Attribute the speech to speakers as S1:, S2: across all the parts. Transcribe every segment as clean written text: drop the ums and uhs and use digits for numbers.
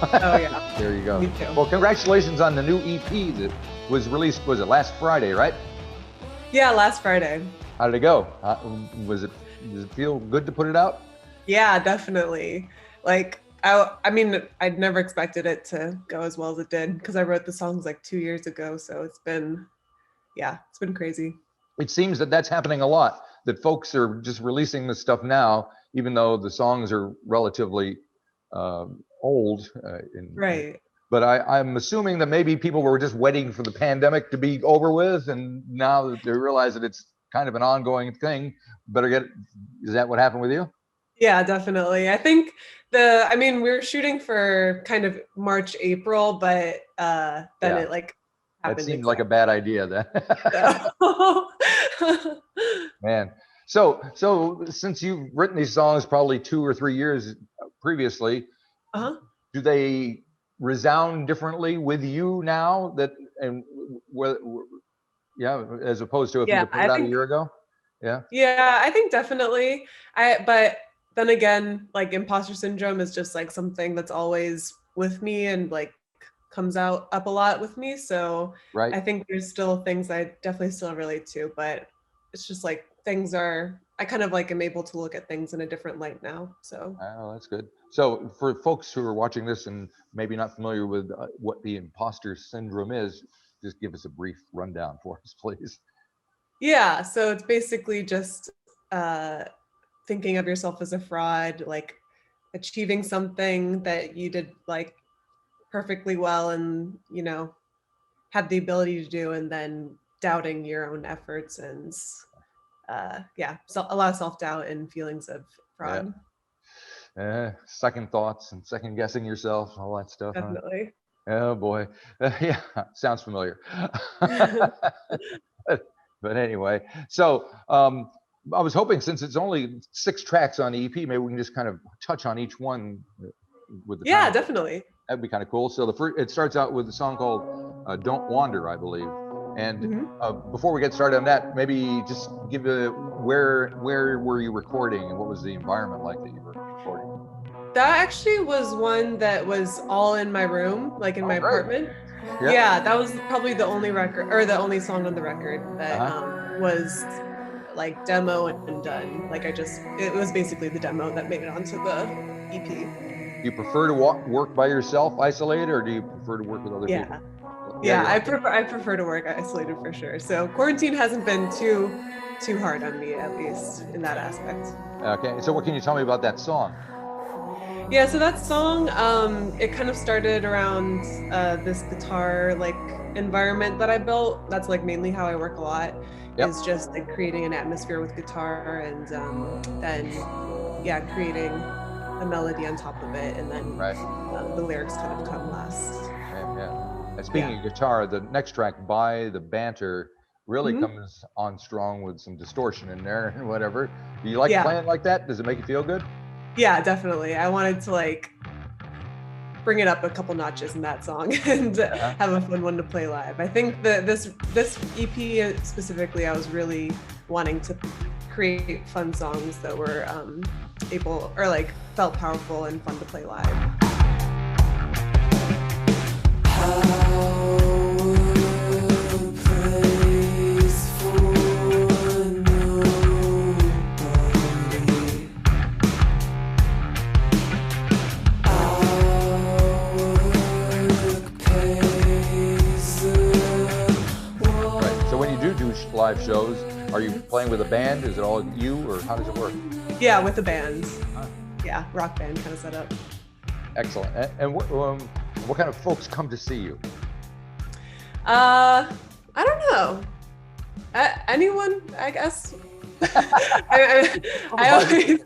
S1: Oh yeah,
S2: There you go.
S1: me too.
S2: Well, congratulations on the new EP that was released, was it last Friday, right?
S1: Yeah, last Friday.
S2: How did it go? Was it, does it feel good to put it out?
S1: Yeah, definitely. Like I mean, I'd never expected it to go as well as it did because I wrote the songs like 2 years ago. So it's been crazy.
S2: It seems that that's happening a lot, that folks are just releasing this stuff now, even though the songs are relatively old.
S1: Right.
S2: But I'm assuming that maybe people were just waiting for the pandemic to be over with, and now that they realize that it's kind of an ongoing thing, better get. Is that what happened with you?
S1: Yeah, definitely. I mean, we were shooting for kind of March, April, but then
S2: Yeah,
S1: it like
S2: that
S1: happened
S2: seemed like a
S1: exactly.
S2: bad idea then.
S1: So
S2: Man. So since you've written these songs probably 2 or 3 years previously,
S1: uh-huh.
S2: do they resound differently with you now that and where yeah, as opposed to if you'd
S1: Yeah,
S2: have put it out a year ago? Yeah.
S1: I think definitely. But then again, like imposter syndrome is just like something that's always with me and like comes out up a lot with me. So
S2: Right.
S1: I think there's still things I definitely still relate to, but it's just like I kind of like am able to look at things in a different light now. So
S2: Oh, that's good. So for folks who are watching this and maybe not familiar with what the imposter syndrome is, just give us a brief rundown for us, please.
S1: yeah, so it's basically just uh thinking of yourself as a fraud, like achieving something that you did like perfectly well and, had the ability to do, and then doubting your own efforts and so a lot of self-doubt and feelings of
S2: Yeah.
S1: fraud.
S2: Second thoughts and second guessing yourself, all that stuff, huh?
S1: Definitely.
S2: Oh boy. Yeah, sounds familiar. But anyway, so I was hoping since it's only 6 tracks on the EP, maybe we can just kind of touch on each one with the
S1: Yeah,
S2: time.
S1: definitely.
S2: That'd be kind of cool. So the first, it starts out with a song called "Don't Wander," I believe. And
S1: Mhm.
S2: before we get started on that, maybe just give a where were you recording and what was the environment like that you were recording?
S1: That actually was one that was all in my room, like in my
S2: Oh, great.
S1: apartment.
S2: Yeah.
S1: Yeah, that was probably the only record or the only song on the record
S2: Uh
S1: that
S2: huh.
S1: was like demo and done. It was basically the demo that made it onto the EP.
S2: Do you prefer to work by yourself, isolated, or do you prefer to work with other people?
S1: Yeah.
S2: Yeah,
S1: Yeah,
S2: you like it.
S1: I prefer to work isolated for sure. So quarantine hasn't been too hard on me, at least in that aspect.
S2: Okay. So what can you tell me about that song?
S1: Yeah, so that song, it kind of started around this guitar like environment that I built. That's like mainly how I work a lot,
S2: Yep.
S1: is just like creating an atmosphere with guitar and then yeah, creating a melody on top of it, and then
S2: Right.
S1: the lyrics kind of come last.
S2: Yeah. Yeah. And
S1: Yeah.
S2: speaking of guitar, the next track, "By the Banter," really
S1: Hmm.
S2: comes on strong with some distortion in there and whatever. Do you like
S1: Yeah.
S2: playing like that? Does it make you feel good?
S1: Yeah, definitely. I wanted to like bring it up a couple notches in that song and
S2: Uh-huh.
S1: have a fun one to play live. I think that this EP specifically, I was really wanting to create fun songs that were able or like felt powerful and fun to play live.
S2: Right. So when you do live shows, are you
S1: Mhm.
S2: playing with a band? Is it all you, or how does it work?
S1: Yeah, with the band.
S2: Huh.
S1: Yeah, rock band kind of setup.
S2: Excellent. And what kind of folks come to see you?
S1: I don't know. Anyone, I guess. I always,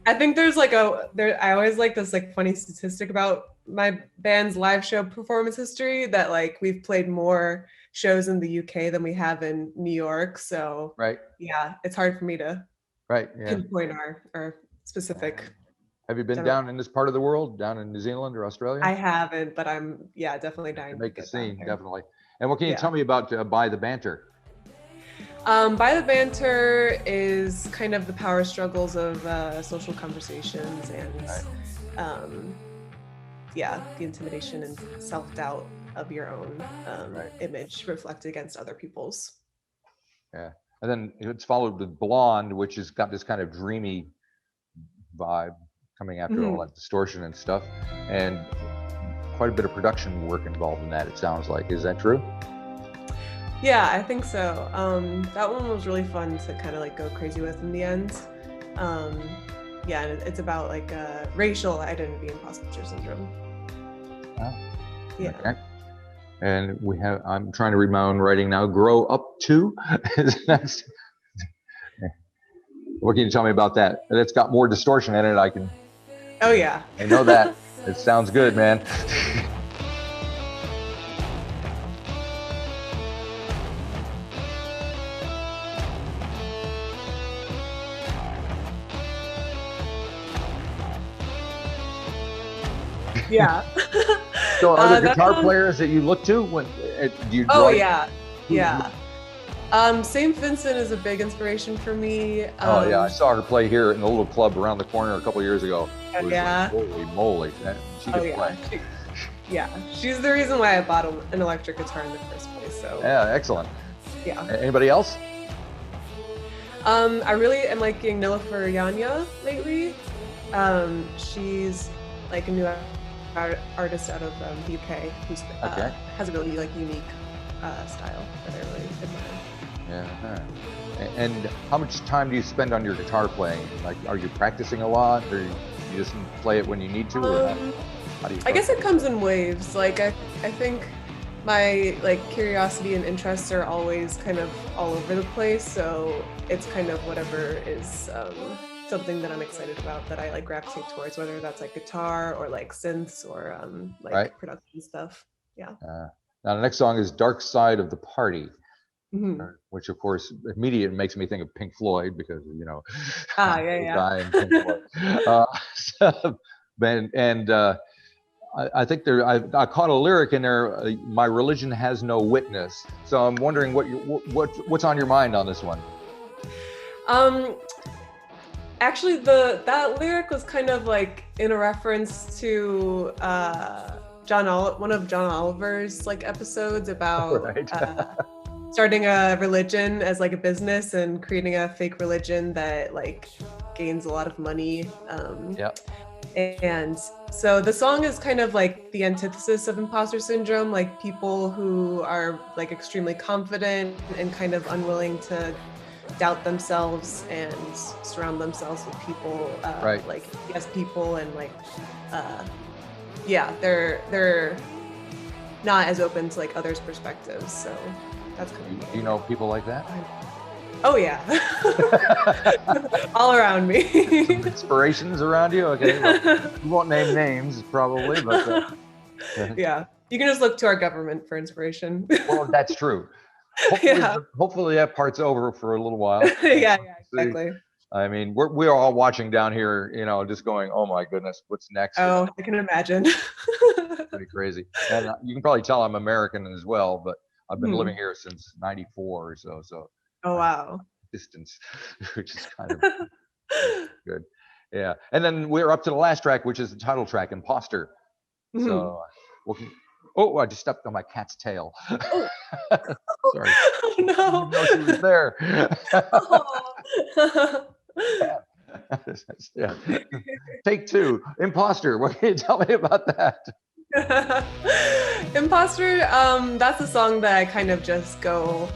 S1: I think there's like I always like this like funny statistic about my band's live show performance history that like we've played more shows in the UK than we have in New York. So
S2: Right.
S1: yeah, it's hard for me to
S2: Right. Yeah.
S1: pinpoint our specific
S2: Have you been
S1: demo.
S2: down in this part of the world, down in New Zealand or Australia?
S1: I haven't, but I'm yeah, definitely
S2: To
S1: dying to
S2: make the
S1: get down
S2: scene,
S1: there.
S2: definitely. And what can you
S1: Yeah.
S2: tell me about By the Banter?
S1: By the Banter is kind of the power struggles of social conversations and
S2: Right.
S1: um, yeah, the intimidation and self-doubt of your own
S2: Right.
S1: image reflected against other people's.
S2: Yeah. And then it's followed with Blonde, which has got this kind of dreamy vibe coming after all that distortion and stuff. And quite a bit of production work involved in that, it sounds like. Is that true?
S1: Yeah, I think so. That one was really fun to kind of like go crazy with in the end. Yeah, and it's about like racial identity imposter syndrome.
S2: Oh,
S1: Yeah.
S2: okay. And we have, I'm trying to read my own writing now. Grow Up To is next. What can you tell me about that? It's got more distortion in it.
S1: Oh yeah.
S2: I know that. It sounds good, man.
S1: Yeah.
S2: So are there
S1: that
S2: guitar
S1: one-
S2: players that you look to when do you
S1: Oh
S2: draw-
S1: yeah, yeah. Saint Vincent is a big inspiration for me.
S2: Oh yeah, I saw her play here in the little club around the corner a couple of years ago. It was
S1: Yeah.
S2: like, holy moly, she
S1: Oh
S2: could
S1: yeah.
S2: play.
S1: Yeah, she's the reason why I bought an electric guitar in the first place. So
S2: Yeah, excellent.
S1: yeah.
S2: Anybody else?
S1: I really am liking Nilüfer Yanya lately. She's like a new artist out of the UK who's has a really like unique style that I really admire.
S2: Yeah. And how much time do you spend on your guitar playing? Like, are you practicing a lot, or you just play it when you need to? Or how do you?
S1: I guess it comes in waves. Like I think my like curiosity and interests are always kind of all over the place. So it's kind of whatever is something that I'm excited about that I like gravitate towards, whether that's like guitar or like synths or like production stuff. Yeah.
S2: Now the next song is Dark Side of the Party,
S1: Mm-hmm.
S2: which of course immediately makes me think of Pink Floyd because, you know,
S1: Yeah.
S2: guy in Pink Floyd. I think I caught a lyric in there. My religion has no witness. So I'm wondering what's on your mind on this one.
S1: Actually, that lyric was kind of like in a reference to one of John Oliver's like episodes about starting a religion as like a business and creating a fake religion that like gains a lot of money. And so the song is kind of like the antithesis of imposter syndrome, like people who are like extremely confident and kind of unwilling to doubt themselves and surround themselves with people like yes people and like they're not as open to like others' perspectives. So that's kind of
S2: Do you know people like that?
S1: Oh yeah. All around me.
S2: Some inspirations around you? Okay. Well, you won't name names probably, but
S1: yeah. You can just look to our government for inspiration.
S2: Well, that's true. Hopefully that part's over for a little while.
S1: Yeah, exactly.
S2: I mean, we're all watching down here, you know, just going, oh my goodness, what's next?
S1: Oh, I can imagine.
S2: Pretty crazy. And you can probably tell I'm American as well, but I've been living here since '94 or so. So.
S1: Oh wow.
S2: Distance, which is kind of good. Yeah. And then we're up to the last track, which is the title track, Imposter. So, oh, I just stepped on my cat's tail.
S1: Oh.
S2: Sorry.
S1: Oh, no.
S2: I didn't know she was there. Yeah. Take two, Imposter. What can you tell me about that?
S1: Imposter, that's a song that I kind of just go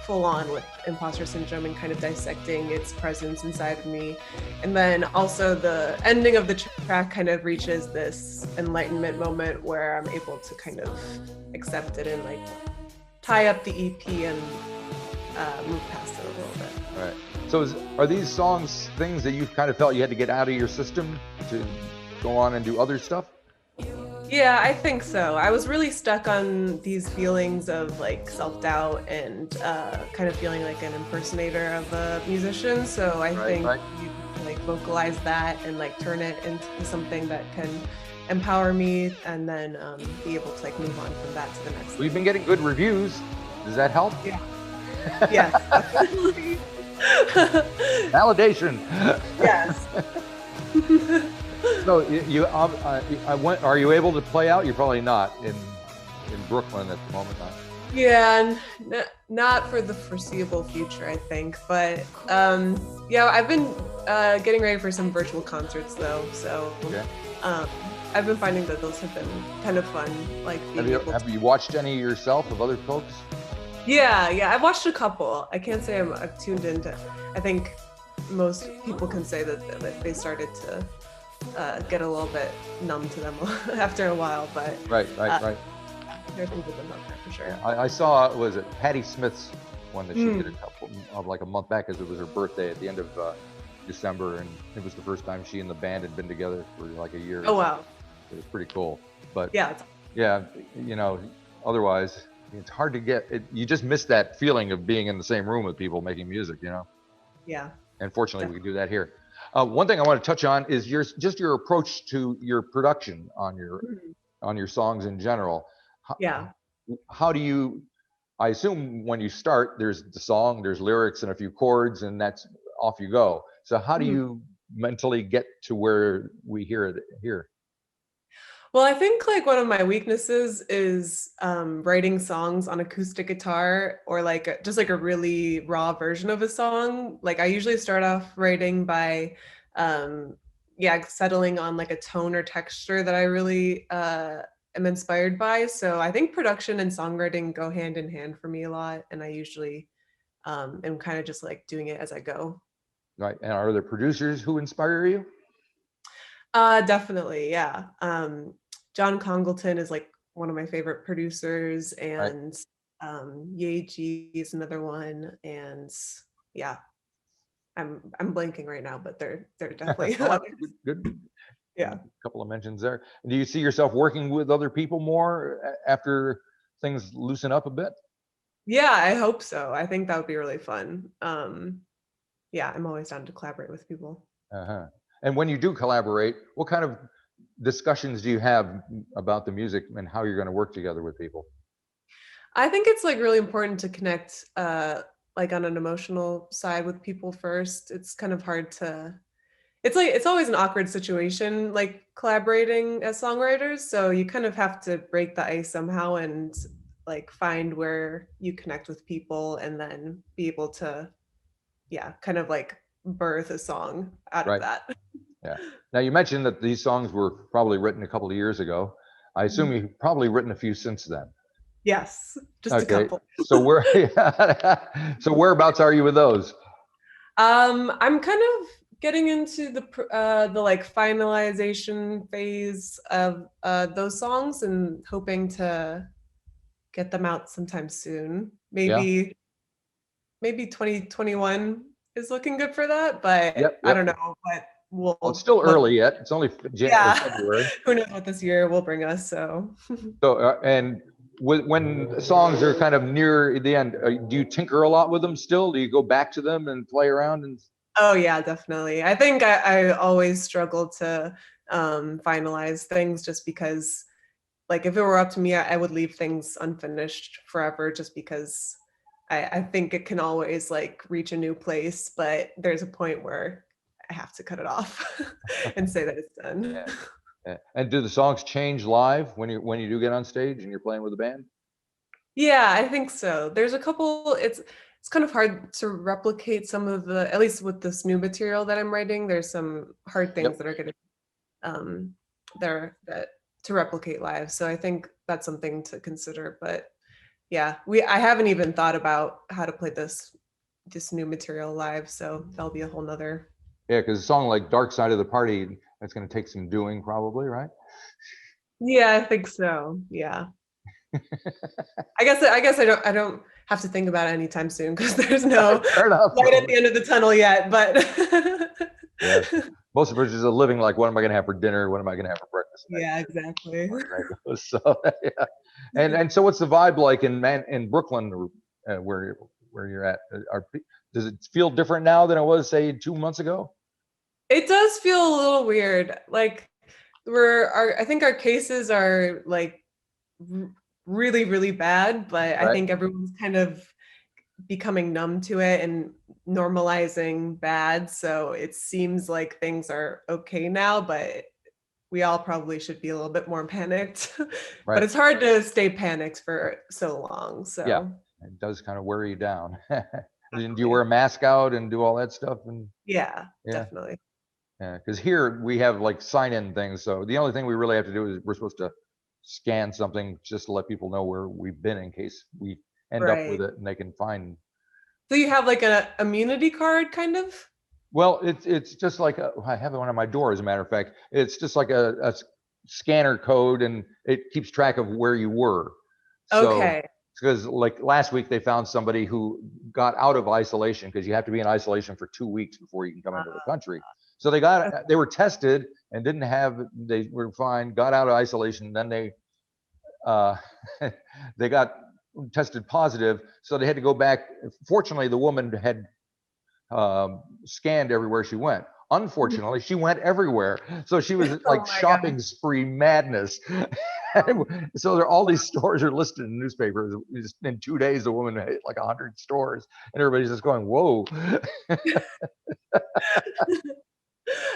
S1: full on with imposter syndrome and kind of dissecting its presence inside of me. And then also the ending of the track kind of reaches this enlightenment moment where I'm able to kind of accept it and like tie up the EP and move past it a little bit.
S2: All right. So are these songs things that you've kind of felt you had to get out of your system to go on and do other stuff?
S1: Yeah, I think so. I was really stuck on these feelings of like self-doubt and kind of feeling like an impersonator of a musician. So I think you can like vocalize that and like turn it into something that can empower me and then be able to like move on from that to the next.
S2: We've been getting good reviews. Does that help?
S1: Yeah. Yes, definitely.
S2: Validation.
S1: Yes.
S2: So I went. Are you able to play out? You're probably not in Brooklyn at the moment. Not.
S1: Yeah, not for the foreseeable future, I think. But yeah, I've been getting ready for some virtual concerts though. So
S2: Okay.
S1: I've been finding that those have been kind of fun. Like
S2: Have you watched any yourself of other folks?
S1: Yeah, I've watched a couple. I can't say I've tuned into. I think most people can say that they started to get a little bit numb to them after a while, but
S2: Right.
S1: there's people that love that for sure.
S2: I saw, was it Patti Smith's one that she did a couple of like a month back, because it was her birthday at the end of December, and it was the first time she and the band had been together for like a year.
S1: Oh wow.
S2: It was pretty cool. But
S1: yeah,
S2: you know, otherwise it's hard to get it. You just miss that feeling of being in the same room with people making music, you know?
S1: Yeah.
S2: And fortunately we can do that here. One thing I want to touch on is your approach to your production on your songs in general.
S1: Yeah.
S2: How do you, I assume when you start, there's the song, there's lyrics and a few chords, and that's off you go. So how do you mentally get to where we hear it here?
S1: Well, I think like one of my weaknesses is writing songs on acoustic guitar, or like just like a really raw version of a song. Like I usually start off writing by settling on like a tone or texture that I really am inspired by. So I think production and songwriting go hand in hand for me a lot, and I usually am kind of just like doing it as I go.
S2: Right. And are there producers who inspire you?
S1: Definitely, yeah. John Congleton is like one of my favorite producers,
S2: Right.
S1: and Yeji is another one, and yeah, I'm blanking right now, but they're definitely others.
S2: Good.
S1: Yeah.
S2: A couple of mentions there. Do you see yourself working with other people more after things loosen up a bit?
S1: Yeah, I hope so. I think that would be really fun. Yeah, I'm always down to collaborate with people.
S2: Uh-huh. And when you do collaborate, what kind of discussions do you have about the music and how you're going to work together with people?
S1: I think it's like really important to connect like on an emotional side with people first. It's kind of hard to, it's like it's always an awkward situation like collaborating as songwriters, so you kind of have to break the ice somehow and like find where you connect with people and then be able to kind of like birth a song out of
S2: Right.
S1: that.
S2: Yeah. Now you mentioned that these songs were probably written a couple of years ago. I assume you've probably written a few since then.
S1: Yes, just a couple.
S2: So so whereabouts are you with those?
S1: I'm kind of getting into the like finalization phase of those songs and hoping to get them out sometime soon.
S2: Yeah.
S1: Maybe 2021 is looking good for that, but
S2: Yep.
S1: I don't know what
S2: Well, it's still early yet. It's only February.
S1: Who knows what this year will bring us. So
S2: And when songs are kind of near the end, do you tinker a lot with them still? Do you go back to them and play around?
S1: oh yeah, definitely. I think I always struggle to finalize things just because like if it were up to me, I would leave things unfinished forever just because I think it can always like reach a new place, but there's a point where I have to cut it off and say that it's done.
S2: Yeah. And do the songs change live when you do get on stage and you're playing with a band?
S1: Yeah, I think so. There's a couple, it's kind of hard to replicate some of the, at least with this new material that I'm writing, there's some hard things that are gonna that to replicate live. So I think that's something to consider. But yeah, I haven't even thought about how to play this new material live. So that'll be a whole nother.
S2: Yeah, because a song like Dark Side of the Party, that's going to take some doing probably, right?
S1: Yeah, I think so. Yeah. I guess I don't have to think about it anytime soon because there's no light at the end of the tunnel yet. But
S2: yeah. Most of us is a living like, what am I going to have for dinner? What am I going to have for breakfast?
S1: Yeah, exactly.
S2: So yeah. And so what's the vibe like in Brooklyn, where you're at? Does it feel different now than it was, say, 2 months ago?
S1: It does feel a little weird. Like I think our cases are like really, really bad, but I think everyone's kind of becoming numb to it and normalizing bad. So it seems like things are okay now, but we all probably should be a little bit more panicked, but
S2: Right.
S1: it's hard to stay panicked for so long.
S2: Yeah,
S1: So
S2: it does kind of wear you down. And do you
S1: definitely.
S2: wear a mask out and do all that stuff? And
S1: Yeah,
S2: yeah,
S1: definitely.
S2: yeah. Because here we have like sign-in things. So the only thing we really have to do is we're supposed to scan something just to let people know where we've been in case we end up with
S1: Right.
S2: it and they can find.
S1: So you have like a immunity card kind of?
S2: Well, it's just like I have one on my door, as a matter of fact. It's just like a scanner code, and it keeps track of where you were. So,
S1: Okay.
S2: because like last week they found somebody who got out of isolation, because you have to be in isolation for 2 weeks before you can come into the country. So they were tested and they were fine, got out of isolation, then uh, they got tested positive, so they had to go back. Fortunately, the woman had scanned everywhere she went. Unfortunately, she went everywhere. So she was
S1: Oh
S2: like
S1: my God.
S2: shopping spree madness. So there, all these stores are listed in newspapers. In 2 days, the woman hit like 100 stores, and everybody's just going, "Whoa!"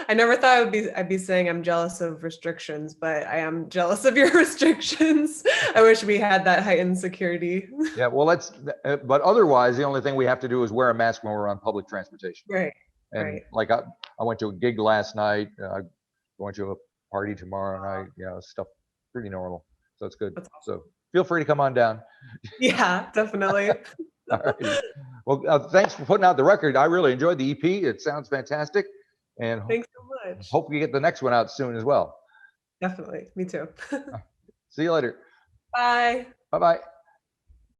S1: I never thought I'd be saying I'm jealous of restrictions, but I am jealous of your restrictions. I wish we had that heightened security.
S2: Yeah, well, but otherwise, the only thing we have to do is wear a mask when we're on public transportation.
S1: Right.
S2: And
S1: Right.
S2: like I went to a gig last night. Going to a party tomorrow night. Stuff pretty normal. So it's good.
S1: That's awesome.
S2: So feel free to come on down.
S1: Yeah, definitely.
S2: All righty. Well, thanks for putting out the record. I really enjoyed the EP. It sounds fantastic, and
S1: Thanks so much.
S2: hope we get the next one out soon as well.
S1: Definitely. Me too.
S2: See you later.
S1: Bye.
S2: Bye bye.